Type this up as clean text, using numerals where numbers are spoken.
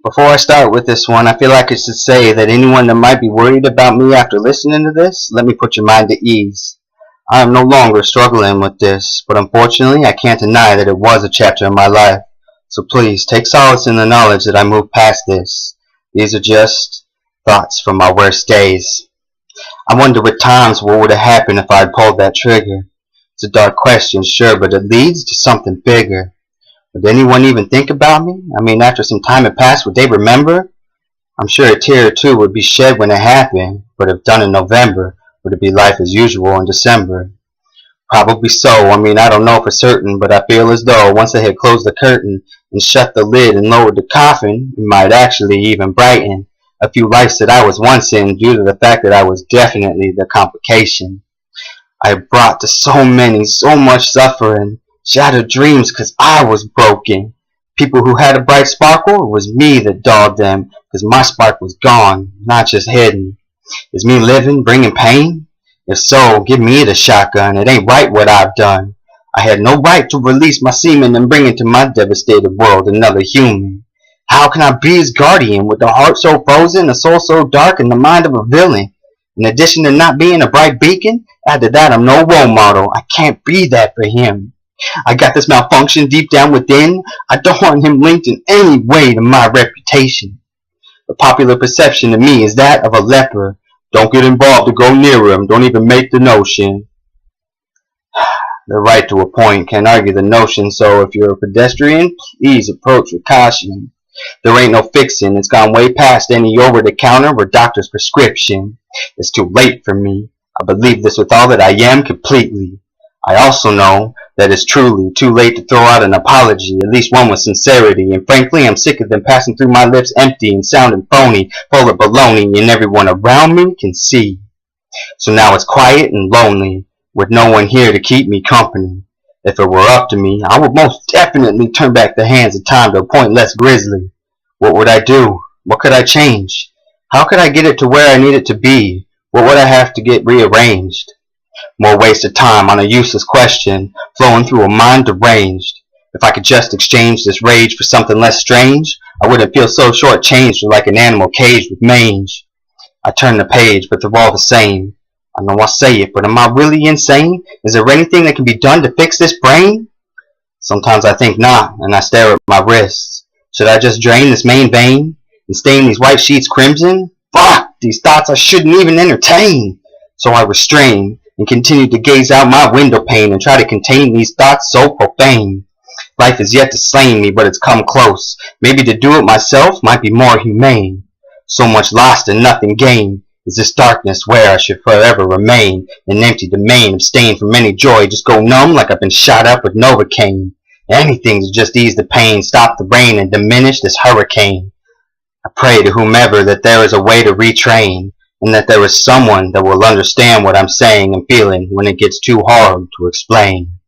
Before I start with this one, I feel like I should say that anyone that might be worried about me after listening to this, let me put your mind at ease. I am no longer struggling with this, but unfortunately I can't deny that it was a chapter in my life. So please, take solace in the knowledge that I moved past this. These are just thoughts from my worst days. I wonder at times what would have happened if I had pulled that trigger. It's a dark question, sure, but it leads to something bigger. Would anyone even think about me? I mean, after some time had passed, would they remember? I'm sure a tear or two would be shed when it happened, but if done in November, would it be life as usual in December? Probably so. I mean, I don't know for certain, but I feel as though once they had closed the curtain and shut the lid and lowered the coffin, it might actually even brighten a few lives that I was once in due to the fact that I was definitely the complication. I brought to so many so much suffering, shattered dreams because I was broken. People who had a bright sparkle, it was me that dogged them because my spark was gone, not just hidden. Is me living bringing pain? If so, give me the shotgun. It ain't right what I've done. I had no right to release my semen and bring into my devastated world another human. How can I be his guardian with a heart so frozen, a soul so dark, and the mind of a villain? In addition to not being a bright beacon, add to that I'm no role model. I can't be that for him. I got this malfunction deep down within. I don't want him linked in any way to my reputation. The popular perception of me is that of a leper. Don't get involved or go near him. Don't even make the notion. They're right to a point. Can't argue the notion. So if you're a pedestrian, please approach with caution. There ain't no fixing. It's gone way past any over-the-counter or doctor's prescription. It's too late for me. I believe this with all that I am completely. I also know that it's truly too late to throw out an apology, at least one with sincerity, and frankly I'm sick of them passing through my lips empty and sounding phony, full of baloney, and everyone around me can see. So now it's quiet and lonely, with no one here to keep me company. If it were up to me, I would most definitely turn back the hands of time to a point less grisly. What would I do? What could I change? How could I get it to where I need it to be? What would I have to get rearranged? More waste of time on a useless question, flowing through a mind deranged. If I could just exchange this rage for something less strange, I wouldn't feel so short-changed like an animal caged with mange. I turn the page, but they're all the same. I know I say it, but am I really insane? Is there anything that can be done to fix this brain? Sometimes I think not, and I stare at my wrists. Should I just drain this main vein and stain these white sheets crimson? Fuck! These thoughts I shouldn't even entertain. So I restrain and continue to gaze out my window pane and try to contain these thoughts so profane. Life is yet to slay me, but it's come close. Maybe to do it myself might be more humane. So much lost and nothing gained. Is this darkness where I should forever remain? An empty domain, abstain from any joy, just go numb like I've been shot up with Novocaine. Anything to just ease the pain, stop the rain, and diminish this hurricane. I pray to whomever that there is a way to retrain, and that there is someone that will understand what I'm saying and feeling when it gets too hard to explain.